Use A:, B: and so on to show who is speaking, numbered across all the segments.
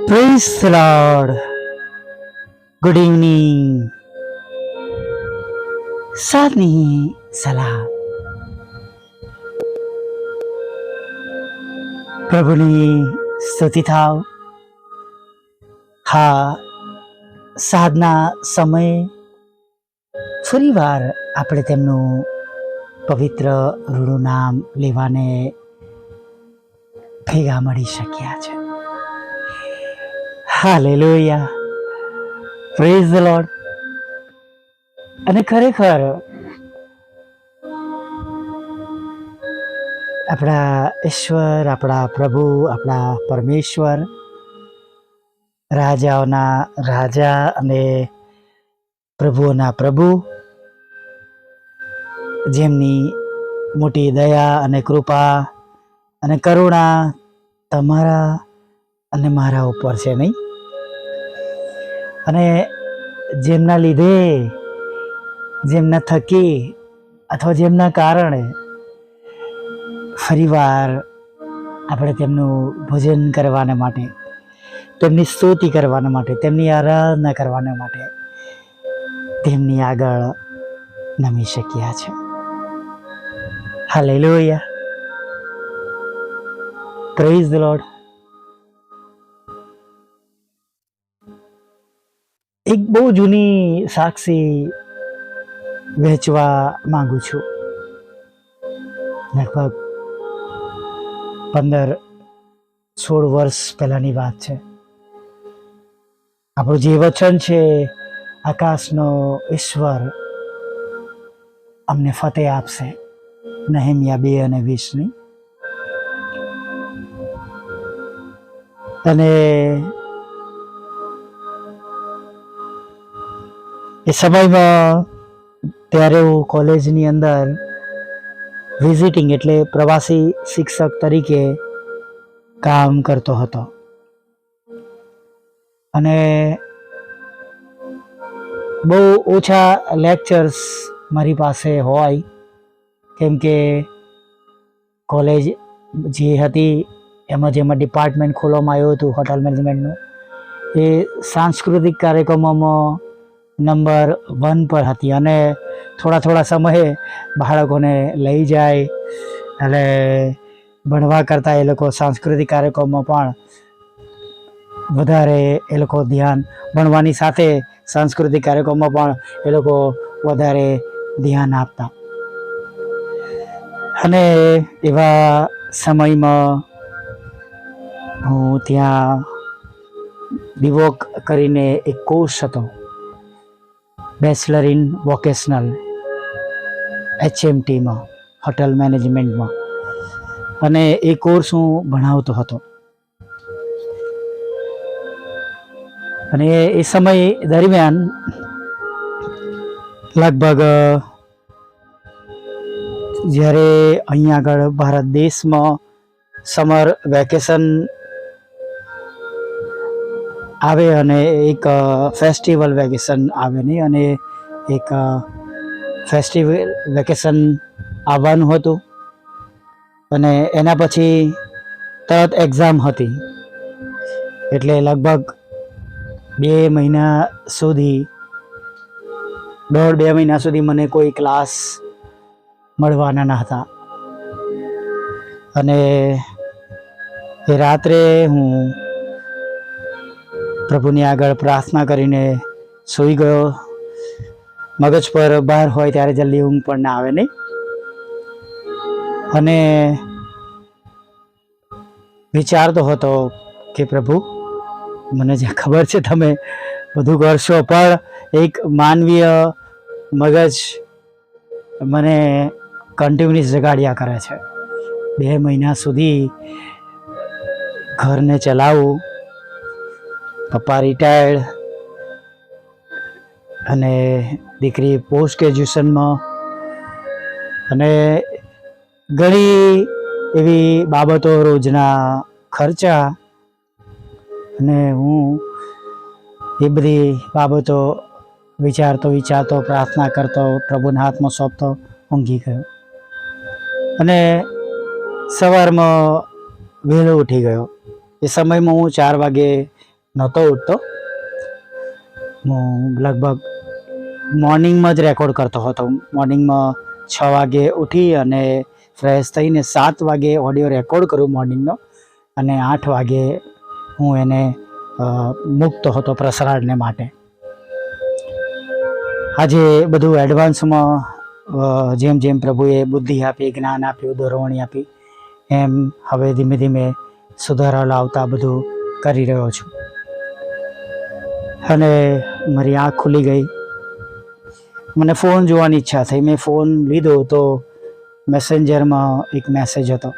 A: Praise the Lord. Good evening. સાદની સલાહ. પ્રભુની સ્તુતિ થાવ. હા, સાધના સમયે ફરીવાર આપણે તેમનું પવિત્ર રૂડું નામ લેવાને ભેગા મળી શક્યા છે. હાલેલુયા. Praise the lord. અને ખરેખર આપણા ઈશ્વર, આપણા પ્રભુ, આપણા પરમેશ્વર, રાજાઓના રાજા અને પ્રભુઓના પ્રભુ, જેમની મોટી દયા અને કૃપા અને કરુણા તમારા અને મારા ઉપર છે, નહીં? અને જેમના લીધે, જેમના થકી અથવા જેમના કારણે ફરીવાર આપણે તેમનું ભજન કરવાના માટે, તેમની સ્તુતિ કરવાના માટે, તેમની આરાધના કરવાના માટે તેમની આગળ નમી શક્યા છે. હાલેલુયા. Praise the lord. એક બહુ જૂની સાક્ષી વહેંચવા માંગુ છું. લગભગ 15-16 વર્ષ પહેલાની વાત છે. આપણું જે વચન છે, આકાશનો ઈશ્વર અમને ફતેહ આપશે. નહેમ્યા 2:20. અને એ સમયમાં ત્યારે હું કોલેજની અંદર વિઝિટિંગ એટલે પ્રવાસી શિક્ષક તરીકે કામ કરતો હતો. અને બહુ ઓછા લેક્ચર્સ મારી પાસે હોય, કેમ કે કોલેજ જે હતી જેમાં ડિપાર્ટમેન્ટ ખોલવામાં આવ્યું હતું હોટલ મેનેજમેન્ટનું, એ સાંસ્કૃતિક કાર્યક્રમોમાં નંબર 1 પર હતી. અને થોડા સમયે બાળકોને લઈ જાય એટલે ભણવા કરતાં એ લોકો સાંસ્કૃતિક કાર્યક્રમમાં પણ વધારે એ લોકો ધ્યાન, ભણવાની સાથે સાંસ્કૃતિક કાર્યક્રમમાં પણ એ લોકો વધારે ધ્યાન આપતા. અને એવા સમયમાં હું ત્યાં ડિવોક કરીને એક કોર્સ હતો, બેચલર ઇન વોકેશનલ, HMTમાં, હોટલ મેનેજમેન્ટમાં. અને એ કોર્સ હું ભણાવતો હતો. અને એ સમય દરમિયાન લગભગ જ્યારે અહીંયા આગળ ભારત દેશમાં સમર વેકેશન આવે અને એક ફેસ્ટિવલ વેકેશન આવે, નહીં? અને એક ફેસ્ટિવલ વેકેશન આવવાનું હતું. અને એના પછી તરત એક્ઝામ હતી. એટલે લગભગ 2 મહિના સુધી, 1.5-2 મહિના સુધી મને કોઈ ક્લાસ મળવાના ન હતા. અને એ રાત્રે હું પ્રભુની આગળ પ્રાર્થના કરીને સૂઈ ગયો. મગજ પર બહાર હોય ત્યારે જલ્દી ઊંઘ પણ ના આવે, નહીં? અને વિચારતો હતો કે પ્રભુ, મને જે ખબર છે તમે બધું કરશો, પણ એક માનવીય મગજ મને કન્ટિન્યુઅસ જગાડ્યા કરે છે. 2 મહિના સુધી ઘરને ચલાવવું, પપ્પા રિટાયર્ડ અને દીકરી પોસ્ટ ગ્રેજ્યુએશનમાં, અને ઘણી એવી બાબતો, રોજના ખર્ચા. અને હું એ બધી બાબતો વિચારતો પ્રાર્થના કરતો, પ્રભુના હાથમાં સોંપતો ઊંઘી ગયો. અને સવારમાં વહેલો ઉઠી ગયો. એ સમયમાં હું 4 વાગે નહોતો ઉઠતો. હું લગભગ મોર્નિંગમાં જ રેકોર્ડ કરતો હતો. મોર્નિંગમાં 6 વાગે ઉઠી અને ફ્રેશ થઈને 7 વાગે ઓડિયો રેકોર્ડ કરું મોર્નિંગનો, અને 8 વાગે હું એને મૂકતો હતો પ્રસારણને માટે. આજે બધું એડવાન્સમાં જેમ જેમ પ્રભુએ બુદ્ધિ આપી, જ્ઞાન આપ્યું, દોરવણી આપી, એમ હવે ધીમે ધીમે સુધારા લાવતા બધું કરી રહ્યો છું. અને મારી આંખ ખુલી ગઈ. મને ફોન જોવાની ઈચ્છા થઈ. મેં ફોન લીધો તો મેસેન્જરમાં એક મેસેજ હતો,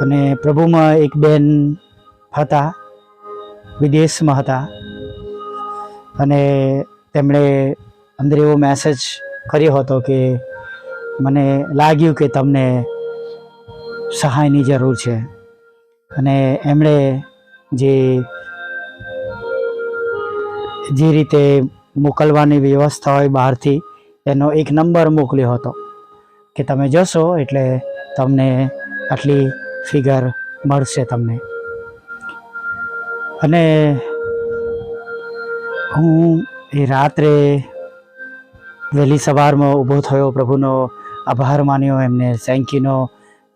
A: અને પ્રભુમાં એક બેન હતા, વિદેશમાં હતા, અને તેમણે અંદર એવો મેસેજ કર્યો હતો કે મને લાગ્યું કે તમને સહાયની જરૂર છે. અને એમણે જે રીતે મોકલવાની વ્યવસ્થા હોય બહારથી, એનો એક નંબર મોકલ્યો હતો કે તમે જશો એટલે તમને આટલી ફિગર મળશે તમને. અને હું એ રાત્રે વહેલી સવારમાં ઊભો થયો, પ્રભુનો આભાર માન્યો, એમને થેન્ક યુનો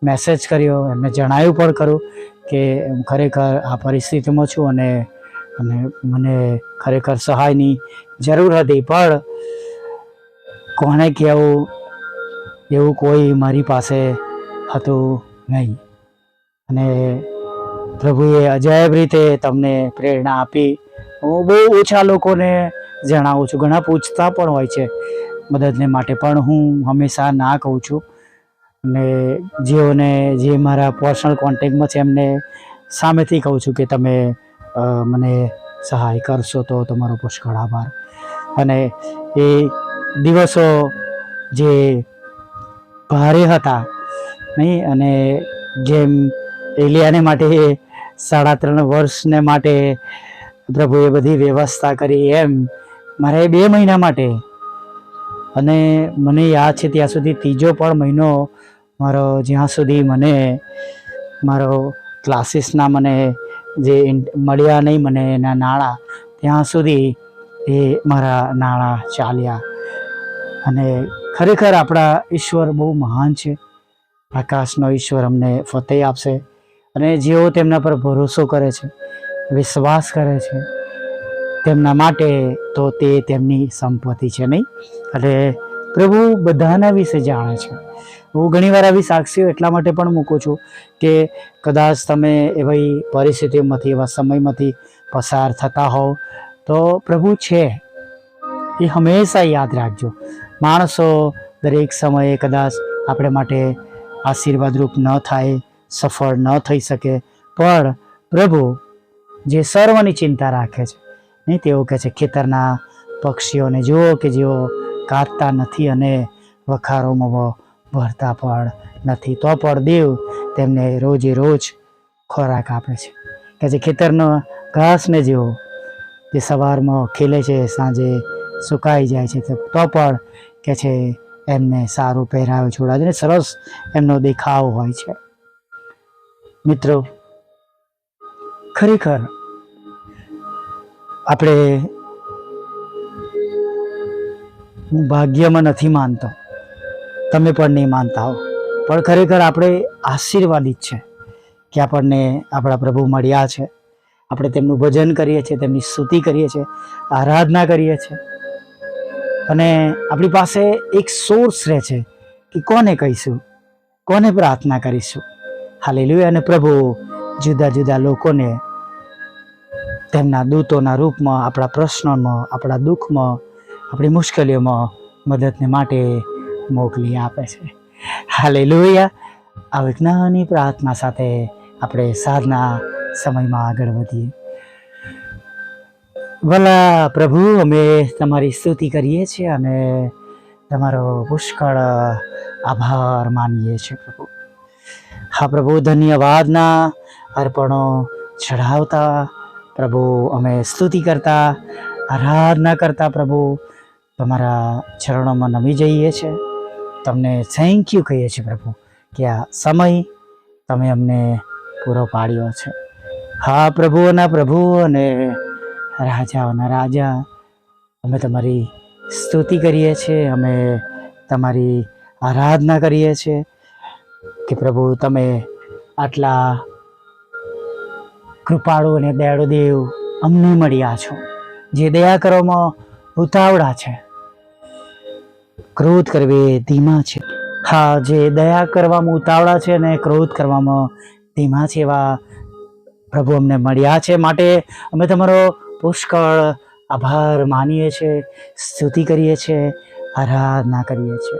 A: મેસેજ કર્યો, એમને જણાવ્યું પણ ખરું કે હું ખરેખર આ પરિસ્થિતિમાં છું અને મને ખરેખર સહાયની જરૂર હતી, પણ કોને કહેવું એવું કોઈ મારી પાસે હતું નહીં. અને પ્રભુએ અજાયબ રીતે તમને પ્રેરણા આપી. હું બહુ ઓછા લોકોને જણાવું છું, ઘણા પૂછતા પણ હોય છે મદદને માટે, પણ હું હંમેશા ના કહું છું. અને જે મારા પર્સનલ કોન્ટેક્ટમાં છે એમને સામેથી કહું છું કે તમે મને સહાય કરશો તો તમારો પુષ્કળ આભાર. અને એ દિવસો જે ભારે હતા નહીં, અને જેમ એલિયાને માટે 3.5 વર્ષને માટે પ્રભુએ બધી વ્યવસ્થા કરી, એમ મારે 2 મહિના માટે, અને મને યાદ છે ત્યાં સુધી 3જો પણ મહિનો મારો, જ્યાં સુધી મને મારો ક્લાસીસના મને જે મળ્યા નહીં મને એના નાણાં, ત્યાં સુધી એ મારા નાણાં ચાલ્યા. અને ખરેખર આપણા ઈશ્વર બહુ મહાન છે. આકાશનો ઈશ્વર અમને ફતેહ આપશે. અને જેઓ તેમના પર ભરોસો કરે છે, વિશ્વાસ કરે છે, તેમના માટે તો તે તેમની સંપત્તિ છે નહીં. અને પ્રભુ બધાના વિશે જાણે છે. હું ઘણીવાર આવી સાક્ષીઓ એટલા માટે પણ મૂકું છું કે કદાચ તમે એવી પરિસ્થિતિમાંથી, એવા સમયમાંથી પસાર થતા હોવ તો પ્રભુ છે એ હંમેશા યાદ રાખજો. માણસો દરેક સમયે કદાચ આપણે માટે આશીર્વાદરૂપ ન થાય, સફળ ન થઈ શકે, પણ પ્રભુ જે સર્વની ચિંતા રાખે છે નહીં, તેઓ કહે છે ખેતરના પક્ષીઓને જુઓ કે જેઓ કાપતા નથી અને વખારોમાં ભરતા પણ નથી, તો પણ દેવ તેમને રોજે રોજ ખોરાક આપે છે. કે જે ખેતરના ઘાસને જેવો જે સવારમાં ખીલે છે, સાંજે સુકાઈ જાય છે, તો પણ કે છે એમને સારું પહેરાવે, છોડાવે, સરસ એમનો દેખાવ હોય છે. મિત્રો, ખરેખર આપણે, હું ભાગ્યમાં નથી માનતો, તમે પણ નહીં માનતા હો, પણ ખરેખર આપણે આશીર્વાદિત છે કે આપણને આપણા પ્રભુ મળ્યા છે. આપણે તેમનું ભજન કરીએ છીએ, તેમની સ્તુતિ કરીએ છીએ, આરાધના કરીએ છીએ, અને આપણી પાસે એક સોર્સ રહે છે કે કોને કહીશું, કોને પ્રાર્થના કરીશું. હાલેલુયા. અને પ્રભુ જુદા જુદા લોકોને તેમના દૂતોના રૂપમાં આપણા પ્રશ્નોમાં, આપણા દુઃખમાં, આપણી મુશ્કેલીઓમાં મદદને માટે મોકલી આપે છે. હાલેલુયા. આવી નાની પ્રાર્થના સાથે આપણે સાંજના સમયમાં આગળ વધીએ. ભલા પ્રભુ, અમે તમારી સ્તુતિ કરીએ છીએ અને તમારો પુષ્કળ આભાર માનીએ છીએ પ્રભુ. હા પ્રભુ, ધન્યવાદના અર્પણો ચઢાવતા પ્રભુ, અમે સ્તુતિ કરતા, આરાધના કરતા પ્રભુ તમારા ચરણોમાં નમી જઈએ છીએ. તમને થેન્ક યુ કહીએ છીએ પ્રભુ કે આ સમય તમે અમને પૂરો પાડ્યો છે. હા પ્રભુઓના પ્રભુ અને રાજાઓના રાજા, અમે તમારી સ્તુતિ કરીએ છીએ, અમે તમારી આરાધના કરીએ છીએ કે પ્રભુ તમે આટલા કૃપાળુ અને દયાળુ દેવ અમને મળ્યા છો, જે દયા કરવામાં ઉતાવળા છે, ક્રોધ કરવે ધીમા છે. હા, જે દયા કરવામાં ઉતાવળા છે અને ક્રોધ કરવામાં ધીમા છે, એવા પ્રભુ અમને મળ્યા છે. માટે અમે તમારો પુષ્કળ આભાર માનીએ છીએ, સ્તુતિ કરીએ છીએ, આરાધના કરીએ છીએ.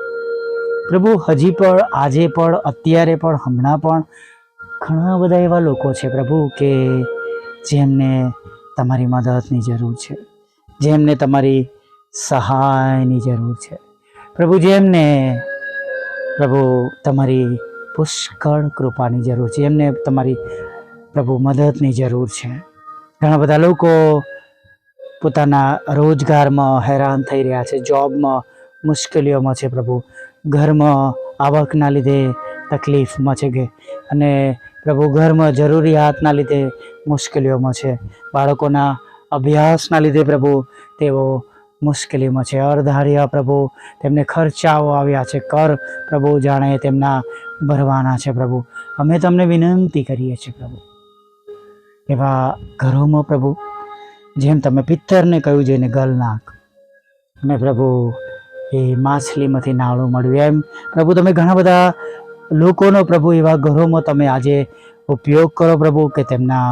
A: પ્રભુ હજી પણ, આજે પણ, અત્યારે પણ, હમણાં પણ ઘણા બધા એવા લોકો છે પ્રભુ કે જેમને તમારી મદદની જરૂર છે, જેમને તમારી સહાયની જરૂર છે પ્રભુ, જેમને પ્રભુ તમારી પુષ્કળ કૃપાની જરૂર છે, એમને તમારી પ્રભુ મદદની જરૂર છે. ઘણા બધા લોકો પોતાના રોજગારમાં હેરાન થઈ રહ્યા છે, જોબમાં મુશ્કેલીઓમાં છે પ્રભુ, ઘરમાં આવકના લીધે તકલીફમાં છે કે અને પ્રભુ ઘરમાં જરૂરિયાતના લીધે મુશ્કેલીઓમાં છે, બાળકોના અભ્યાસના લીધે પ્રભુ તેઓ મુશ્કેલીમાં છે, અર્ધાર્ય પ્રભુ તેમને ખર્ચાઓ આવ્યા છે, કર પ્રભુ જાણે તેમના ભરવાના છે પ્રભુ. અમે તમને વિનંતી કરીએ છીએ પ્રભુ, એવા ઘરોમાં પ્રભુ જેમ તમે પિત્તરને કહ્યું જેને ગલ નાખ અને પ્રભુ એ માછલીમાંથી નાળું મળ્યું, એમ પ્રભુ તમે ઘણા બધા લોકોનો પ્રભુ એવા ઘરોમાં તમે આજે ઉપયોગ કરો પ્રભુ કે તેમના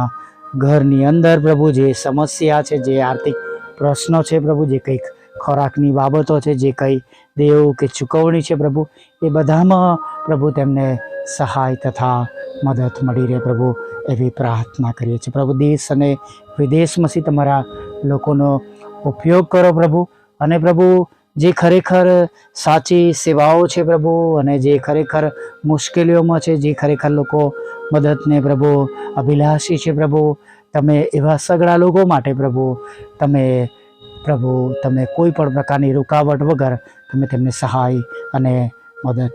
A: ઘરની અંદર પ્રભુ જે સમસ્યા છે, જે આર્થિક પ્રશ્નો છે પ્રભુ, જે કંઈક ખોરાકની બાબતો છે, જે કંઈ દેવ કે ચૂકવણી છે પ્રભુ, એ બધામાં પ્રભુ તેમને સહાય તથા મદદ મળી રહે પ્રભુ, એવી પ્રાર્થના કરીએ છીએ પ્રભુ. દેશ અને વિદેશમાંથી તમારા લોકોનો ઉપયોગ કરો પ્રભુ, અને પ્રભુ જે ખરેખર સાચી સેવાઓ છે પ્રભુ, અને જે ખરેખર મુશ્કેલીઓમાં છે, જે ખરેખર લોકો મદદને પ્રભુ અભિલાષી છે પ્રભુ, તમે એવા સગળા લોકો માટે પ્રભુ તમે કોઈ પણ પ્રકારની રૂકાવટ વગર તમે તેમને સહાય અને મદદ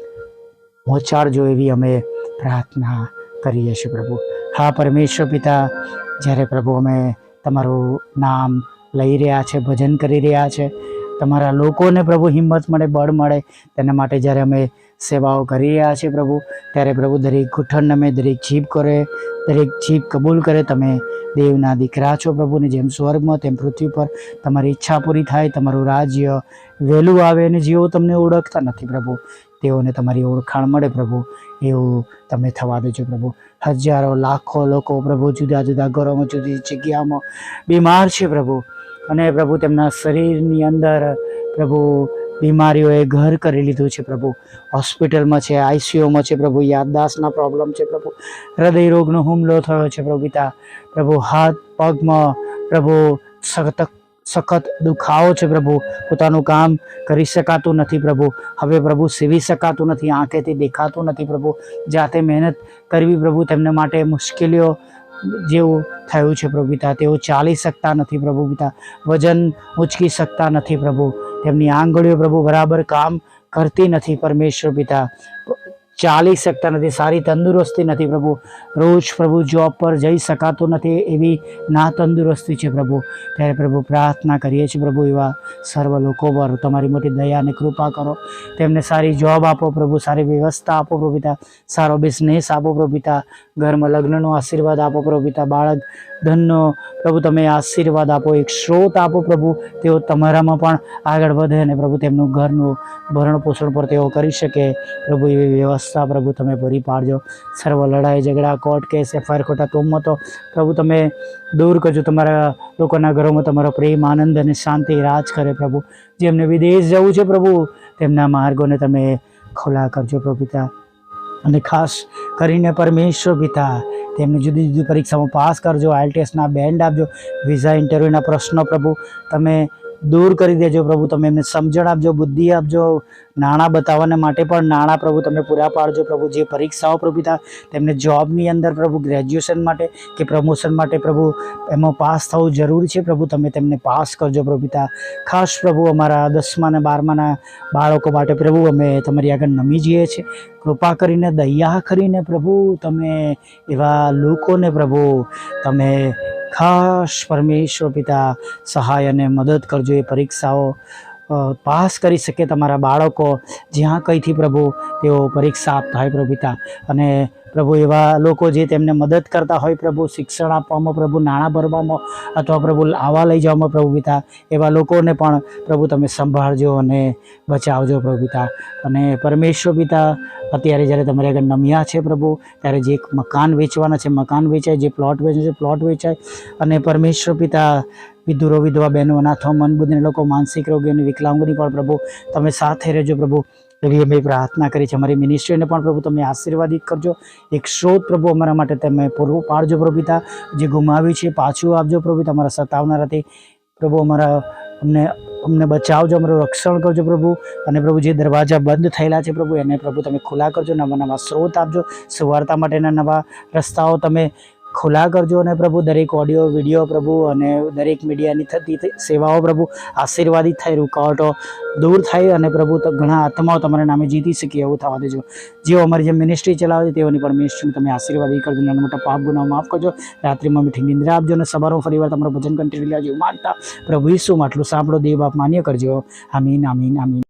A: પહોંચાડજો, એવી અમે પ્રાર્થના કરીએ છીએ પ્રભુ. હા પરમેશ્વર પિતા, જ્યારે પ્રભુ અમે તમારું નામ લઈ રહ્યા છે, ભજન કરી રહ્યા છે, તમારા લોકોને પ્રભુ હિંમત મળે, બળ મળે, તેના માટે જ્યારે અમે સેવાઓ કરી રહ્યા છીએ પ્રભુ, ત્યારે પ્રભુ દરેક ઘૂંટણ અમે દરેક જીભ કરે, દરેક જીભ કબૂલ કરે તમે દેવના દીકરા છો પ્રભુને, જેમ સ્વર્ગમાં તેમ પૃથ્વી પર તમારી ઈચ્છા પૂરી થાય, તમારું રાજ્ય વહેલું આવે, અને જેઓ તમને ઓળખતા નથી પ્રભુ તેઓને તમારી ઓળખાણ મળે પ્રભુ, એવું તમે થવા દેજો પ્રભુ. હજારો લાખો લોકો પ્રભુ જુદા જુદા ઘરોમાં, જુદી જગ્યામાં બીમાર છે પ્રભુ, અને પ્રભુ તેમના શરીરની અંદર પ્રભુ બીમારીઓએ ઘર કરી લીધું છે પ્રભુ, હોસ્પિટલમાં છે, આઈસીયુમાં છે પ્રભુ, યાદદાસ્તના પ્રોબ્લેમ છે પ્રભુ, હૃદય રોગનો હુમલો થયો છે પ્રભુ પિતા, પ્રભુ હાથ પગમાં પ્રભુ સખત દુખાવો છે પ્રભુ, પોતાનું કામ કરી શકાતું નથી પ્રભુ, હવે પ્રભુ સીવી શકાતું નથી, આંખેથી દેખાતું નથી પ્રભુ, જાતે મહેનત કરવી પ્રભુ તેમને માટે મુશ્કેલીઓ જેવું થયું છે પ્રભુ પિતા, તેઓ ચાલી શકતા નથી પ્રભુ પિતા, વજન ઉંચકી શકતા નથી પ્રભુ, તેમની આંગળીઓ પ્રભુ બરાબર કામ કરતી નથી પરમેશ્વર પિતા, ચાલી શકતા નથી, સારી તંદુરસ્તી નથી પ્રભુ, રોજ પ્રભુ જોબ પર જઈ શકાતું નથી, એવી ના તંદુરસ્તી છે પ્રભુ. ત્યારે પ્રભુ પ્રાર્થના કરીએ છીએ પ્રભુ, એવા સર્વ લોકો પર તમારી મોટી દયા અને કૃપા કરો, તેમને સારી જોબ આપો પ્રભુ, સારી વ્યવસ્થા આપો પ્રભુ પિતા, સારો બિઝનેસ આપો પ્રભુ પિતા, ઘરમાં લગ્નનો આશીર્વાદ આપો પ્રભુ પિતા, બાળક ધનનો પ્રભુ તમે આશીર્વાદ આપો, એક સ્ત્રોત આપો પ્રભુ, તેઓ તમારામાં પણ આગળ વધે અને પ્રભુ તેમનું ઘરનું ભરણ પોષણ પર તેઓ કરી શકે પ્રભુ, એવી વ્યવસ્થા પ્રભુ તમે પૂરી પાડજો. સર્વ લડાઈ ઝઘડા, કોર્ટ કેસ, એફઆઈઆર, ખોટા તોમતો પ્રભુ તમે દૂર કરજો, તમારા લોકોના ઘરોમાં તમારો પ્રેમ, આનંદ અને શાંતિ રાજ કરે પ્રભુ. જેમને વિદેશ જવું છે પ્રભુ, તેમના માર્ગોને તમે ખુલ્લા કરજો પ્રભુ પિતા, અને ખાસ કરીને પરમેશ્વર પિતા તેમને જુદી જુદી પરીક્ષામાં પાસ કરજો, આઈએલટીએસના બેન્ડ આપજો, વિઝા ઇન્ટરવ્યૂના પ્રશ્નો પ્રભુ તમે દૂર કરી દેજો પ્રભુ. તમે એમને સમજણ આપજો, બુદ્ધિ આપજો, નાણાં બતાવવાના માટે પણ નાણાં પ્રભુ તમે પૂરા પાડજો પ્રભુ. જે પરીક્ષાઓ પ્રભુ પિતા તેમને જોબની અંદર પ્રભુ ગ્રેજ્યુએશન માટે કે પ્રમોશન માટે પ્રભુ એમાં પાસ થવું જરૂરી છે પ્રભુ. તમે તેમને પાસ કરજો પ્રભુ પિતા. ખાસ પ્રભુ અમારા 10મા અને 12માના બાળકો માટે પ્રભુ અમે તમારી આગળ નમી જઈએ છીએ. કૃપા કરીને, દયા કરીને પ્રભુ તમે એવા લોકોને પ્રભુ તમે ખાસ પરમેશ્વર પિતા સહાય અને મદદ કરજો. એ પરીક્ષાઓ પાસ કરી શકે તમારા બાળકો જ્યાં કંઈથી પ્રભુ તેઓ પરીક્ષા આપતા હોય પ્રભુ પિતા. અને પ્રભુ એવા લોકો જે તેમને મદદ કરતા હોય પ્રભુ, શિક્ષણ આપવામાં પ્રભુ, નાણાં ભરવામાં અથવા પ્રભુ આવા લઈ જવામાં પ્રભુ પિતા, એવા લોકોને પણ પ્રભુ તમે સંભાળજો અને બચાવજો પ્રભુ પિતા. અને પરમેશ્વર પિતા અત્યારે જ્યારે તમારે આગળ નમ્યા છે પ્રભુ, ત્યારે જે મકાન વેચવાના છે મકાન વેચાય, જે પ્લોટ વેચે છે પ્લોટ વેચાય. અને પરમેશ્વર પિતા વિધુરો, વિધવા બહેનો, અનાથો, મનબુદ્ધિના લોકો, માનસિક રોગી અને વિકલાંગોની પણ પ્રભુ તમે સાથે રહેજો પ્રભુ. એવી અમે પ્રાર્થના કરી છે. અમારી મિનિસ્ટ્રીને પણ પ્રભુ તમે આશીર્વાદિત કરજો. એક સ્ત્રોત પ્રભુ અમારા માટે તમે પૂરું પાડજો પ્રભુ પિતા. જે ગુમાવ્યું છે પાછું આપજો પ્રભુ. તમારા સતાવનારાથી પ્રભુ અમને બચાવજો, અમારું રક્ષણ કરજો પ્રભુ. અને પ્રભુ જે દરવાજા બંધ થયેલા છે પ્રભુ એને પ્રભુ તમે ખુલ્લા કરજો. નવા નવા સ્ત્રોત આપજો. સુવાર્તા માટેના નવા રસ્તાઓ તમે ખુલ્લા કરજો. અને પ્રભુ દરેક ઓડિયો વિડીયો પ્રભુ અને દરેક મીડિયાની થતી સેવાઓ પ્રભુ આશીર્વાદિત થાય, રૂકાવટો દૂર થાય અને પ્રભુ તો ઘણા આત્માઓ તમારા નામે જીતી શકીએ એવું થવા દેજો. જેઓ અમારી જે મિનિસ્ટ્રી ચલાવે છે તેઓની પણ મિનિસ્ટ્રીને તમે આશીર્વાદિત કરજો. નાના મોટા પાપ ગુનાઓ માફ કરજો. રાત્રિમાં મીઠી નિંદ્રા આપજો અને સવારમાં ફરીવાર તમારું ભજન કન્ટિન્યુ લેજો માગતા પ્રભુ ઈસુમાં આટલું સાંભળો. દેવ બાપ માન્ય કરજો. આમીન, આમીન, આમીન.